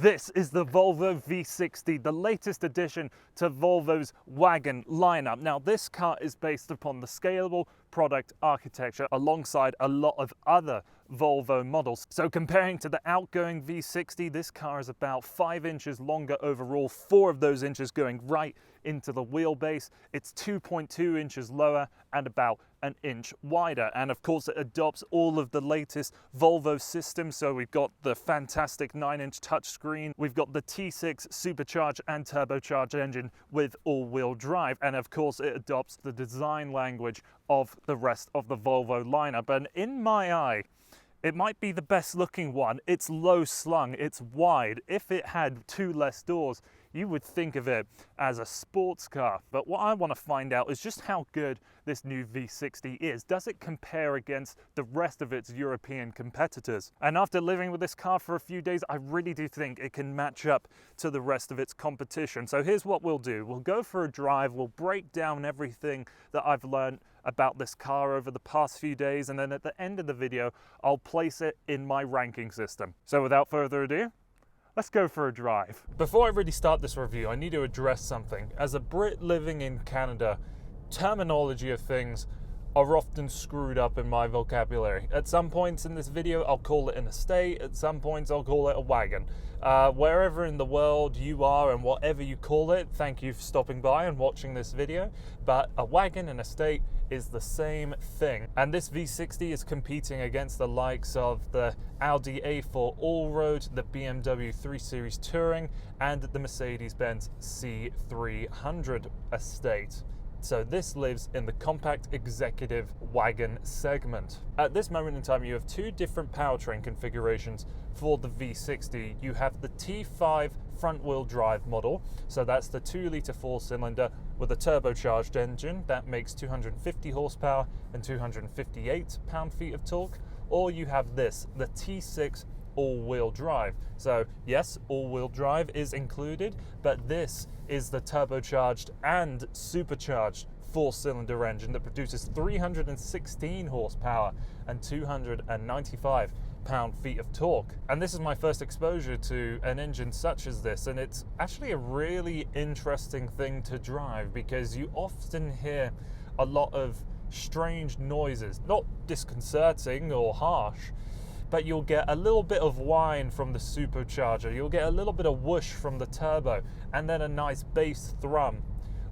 This is the Volvo V60, the latest addition to Volvo's wagon lineup. Now, this car is based upon the scalable product architecture alongside a lot of other Volvo models. So comparing to the outgoing V60, this car is about 5 inches longer overall, 4 of those inches going right into the wheelbase. It's 2.2 inches lower and about an inch wider. And of course, it adopts all of the latest Volvo systems. So we've got the fantastic 9-inch touchscreen. We've got the T6 supercharged and turbocharged engine with all-wheel drive. And of course, it adopts the design language of the rest of the Volvo lineup. And in my eye, it might be the best looking one. It's low slung, it's wide. If it had 2 less doors, you would think of it as a sports car. But what I want to find out is just how good this new V60 is. Does it compare against the rest of its European competitors? And after living with this car for a few days, I really do think it can match up to the rest of its competition. So here's what we'll do. We'll go for a drive, we'll break down everything that I've learned about this car over the past few days, and then at the end of the video, I'll place it in my ranking system. So without further ado, let's go for a drive. Before I really start this review, I need to address something. As a Brit living in Canada, terminology of things are often screwed up in my vocabulary. At some points in this video, I'll call it an estate. At some points, I'll call it a wagon. Wherever in the world you are and whatever you call it, thank you for stopping by and watching this video. But a wagon and estate is the same thing. And this V60 is competing against the likes of the Audi A4 Allroad, the BMW 3 Series Touring, and the Mercedes-Benz C300 estate. So this lives in the compact executive wagon segment. At this moment in time, you have 2 different powertrain configurations for the V60. You have the T5 front-wheel drive model, so that's the 2-litre 4-cylinder with a turbocharged engine that makes 250 horsepower and 258 pound-feet of torque. Or you have this, the T6 all-wheel drive. So yes, all-wheel drive is included, but this is the turbocharged and supercharged 4-cylinder engine that produces 316 horsepower and 295 pound-feet of torque. And this is my first exposure to an engine such as this, and it's actually a really interesting thing to drive because you often hear a lot of strange noises, not disconcerting or harsh, but you'll get a little bit of whine from the supercharger, you'll get a little bit of whoosh from the turbo, and then a nice bass thrum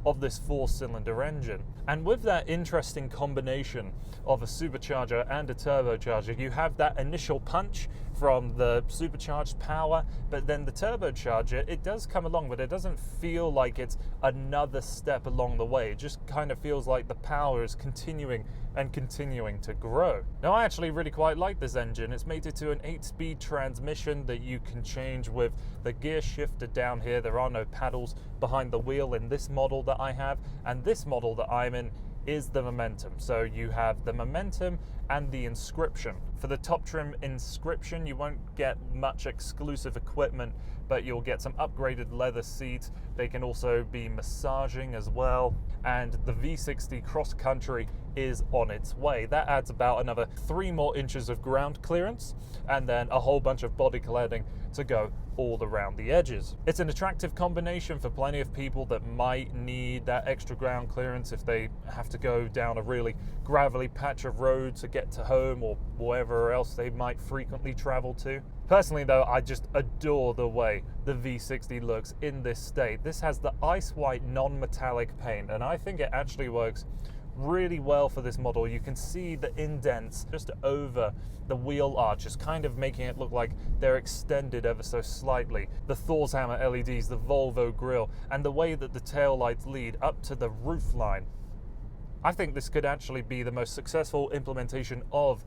of this 4-cylinder engine. And with that interesting combination of a supercharger and a turbocharger, you have that initial punch from the supercharged power, but then the turbocharger, it does come along, but it doesn't feel like it's another step along the way. It just kind of feels like the power is continuing and continuing to grow. Now, I actually really quite like this engine. It's mated to an 8-speed transmission that you can change with the gear shifter down here. There are no paddles behind the wheel in this model that I have, and this model that I'm in is the Momentum. So you have the Momentum and the Inscription. For the top trim Inscription, you won't get much exclusive equipment, but you'll get some upgraded leather seats. They can also be massaging as well. And the V60 Cross Country is on its way. That adds about another 3 more inches of ground clearance, and then a whole bunch of body cladding to go all around the edges. It's an attractive combination for plenty of people that might need that extra ground clearance if they have to go down a really gravelly patch of road to get to home or wherever else they might frequently travel to. Personally though, I just adore the way the V60 looks in this state. This has the ice white non-metallic paint, and I think it actually works really well for this model. You can see the indents just over the wheel arches, kind of making it look like they're extended ever so slightly. The Thor's Hammer LEDs, the Volvo grille, and the way that the tail lights lead up to the roof line. I think this could actually be the most successful implementation of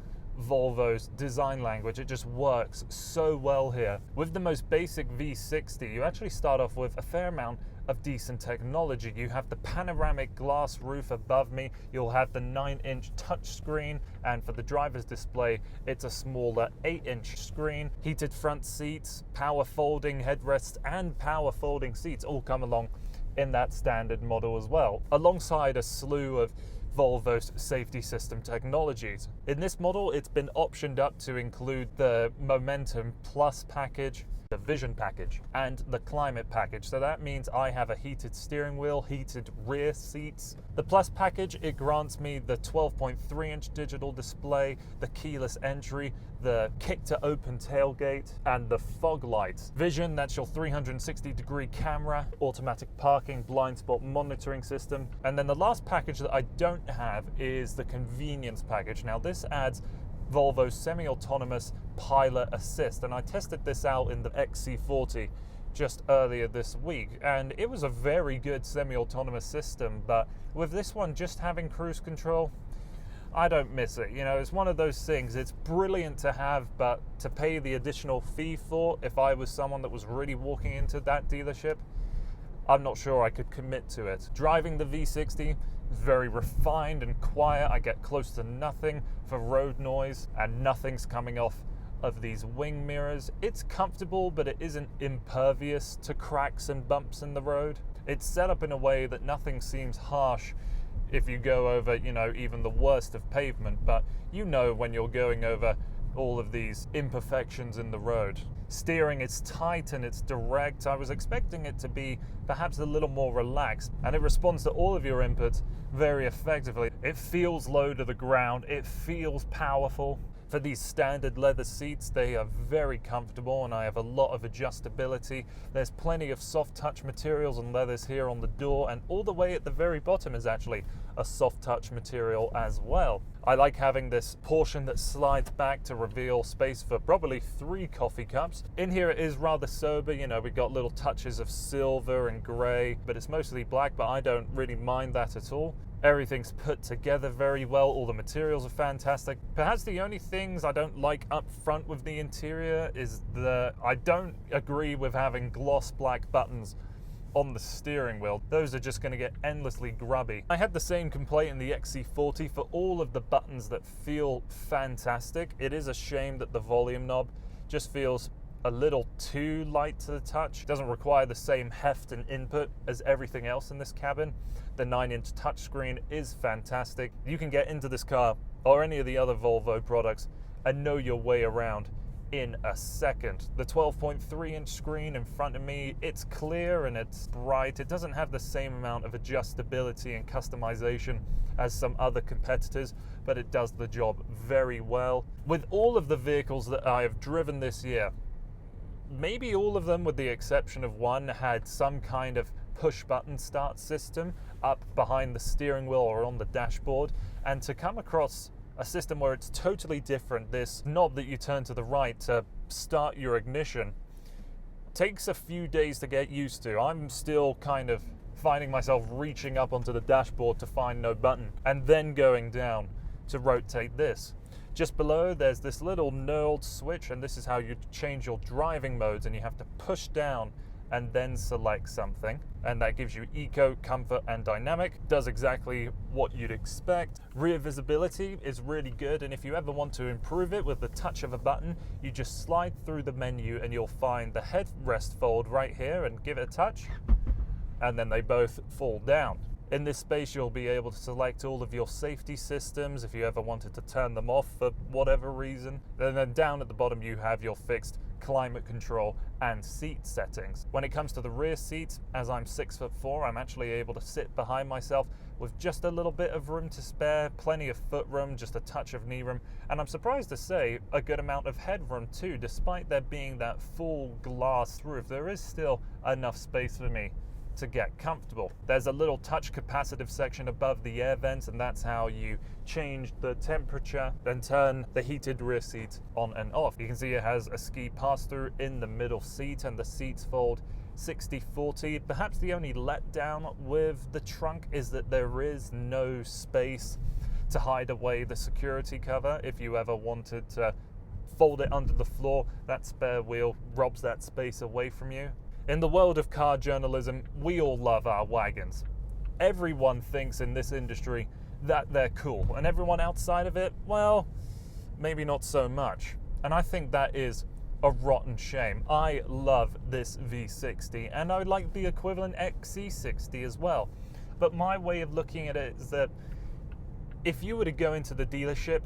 Volvo's design language. It just works so well here. With the most basic V60, you actually start off with a fair amount of decent technology. You have the panoramic glass roof above me, you'll have the 9-inch touchscreen, and for the driver's display, it's a smaller 8-inch screen. Heated front seats, power folding headrests, and power folding seats all come along in that standard model as well, alongside a slew of Volvo's safety system technologies. In this model, it's been optioned up to include the Momentum Plus package, the Vision package and the Climate package. So that means I have a heated steering wheel, heated rear seats. The Plus package, it grants me the 12.3-inch digital display, the keyless entry, the kick to open tailgate, and the fog lights. Vision, that's your 360-degree camera, automatic parking, blind spot monitoring system. And then the last package that I don't have is the convenience package. Now this adds Volvo's semi-autonomous pilot assist, and I tested this out in the XC40 just earlier this week, and it was a very good semi-autonomous system, but with this one just having cruise control, I don't miss it. You know, it's one of those things, it's brilliant to have, but to pay the additional fee for, if I was someone that was really walking into that dealership, I'm not sure I could commit to it. Driving the V60 is very refined and quiet. I get close to nothing for road noise, and nothing's coming off of these wing mirrors. It's comfortable, but it isn't impervious to cracks and bumps in the road. It's set up in a way that nothing seems harsh if you go over, you know, even the worst of pavement, but you know when you're going over all of these imperfections in the road. Steering, it's tight and it's direct. I was expecting it to be perhaps a little more relaxed, and it responds to all of your inputs very effectively. It feels low to the ground, it feels powerful. For these standard leather seats, they are very comfortable, and I have a lot of adjustability. There's plenty of soft touch materials and leathers here on the door, and all the way at the very bottom is actually a soft touch material as well. I like having this portion that slides back to reveal space for probably 3 coffee cups. In here it is rather sober, you know, we've got little touches of silver and grey, but it's mostly black, but I don't really mind that at all. Everything's put together very well, all the materials are fantastic. Perhaps the only things I don't like up front with the interior is I don't agree with having gloss black buttons on the steering wheel. Those are just going to get endlessly grubby. I had the same complaint in the XC40 for all of the buttons that feel fantastic. It is a shame that the volume knob just feels a little too light to the touch. It doesn't require the same heft and input as everything else in this cabin. The 9-inch touchscreen is fantastic. You can get into this car or any of the other Volvo products and know your way around in a second. The 12.3-inch screen in front of me, it's clear and it's bright. It doesn't have the same amount of adjustability and customization as some other competitors, but it does the job very well. With all of the vehicles that I have driven this year, maybe all of them with the exception of one had some kind of push button start system up behind the steering wheel or on the dashboard, and to come across a system where it's totally different, this knob that you turn to the right to start your ignition, takes a few days to get used to. I'm still kind of finding myself reaching up onto the dashboard to find no button and then going down to rotate this. Just below there's this little knurled switch, and this is how you change your driving modes, and you have to push down and then select something, and that gives you eco, comfort and dynamic. Does exactly what you'd expect. Rear visibility is really good, and if you ever want to improve it with the touch of a button, you just slide through the menu and you'll find the headrest fold right here and give it a touch, and then they both fall down. In this space you'll be able to select all of your safety systems if you ever wanted to turn them off for whatever reason. And then down at the bottom you have your fixed climate control and seat settings. When it comes to the rear seats, as I'm 6'4", I'm actually able to sit behind myself with just a little bit of room to spare, plenty of foot room, just a touch of knee room, and I'm surprised to say a good amount of headroom too. Despite there being that full glass roof, there is still enough space for me to get comfortable. There's a little touch capacitive section above the air vents, and that's how you change the temperature and turn the heated rear seat on and off. You can see it has a ski pass-through in the middle seat, and the seats fold 60-40. Perhaps the only letdown with the trunk is that there is no space to hide away the security cover. If you ever wanted to fold it under the floor, that spare wheel robs that space away from you. In the world of car journalism, we all love our wagons. Everyone thinks in this industry that they're cool, and everyone outside of it, well, maybe not so much. And I think that is a rotten shame. I love this V60, and I like the equivalent XC60 as well. But my way of looking at it is that if you were to go into the dealership,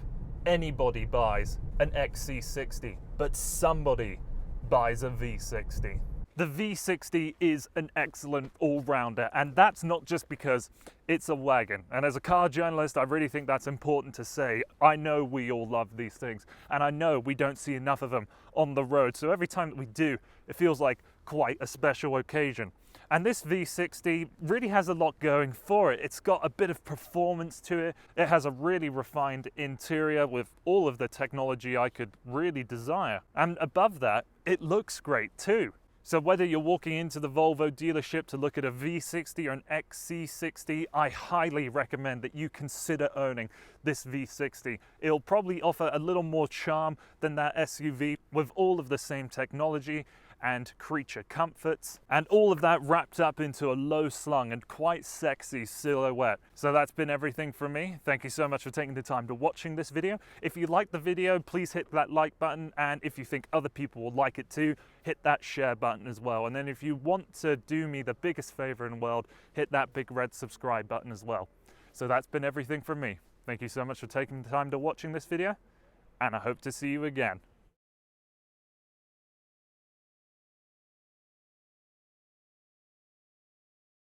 anybody buys an XC60, but somebody buys a V60. The V60 is an excellent all-rounder, and that's not just because it's a wagon. And as a car journalist, I really think that's important to say. I know we all love these things, and I know we don't see enough of them on the road. So every time that we do, it feels like quite a special occasion. And this V60 really has a lot going for it. It's got a bit of performance to it. It has a really refined interior with all of the technology I could really desire. And above that, it looks great too. So whether you're walking into the Volvo dealership to look at a V60 or an XC60, I highly recommend that you consider owning this V60. It'll probably offer a little more charm than that SUV with all of the same technology and creature comforts, and all of that wrapped up into a low slung and quite sexy silhouette. So that's been everything from me. Thank you so much for taking the time to watching this video. If you liked the video, please hit that like button, and if you think other people will like it too, hit that share button as well. And then if you want to do me the biggest favor in the world, hit that big red subscribe button as well. So that's been everything from me. Thank you so much for taking the time to watching this video, and I hope to see you again.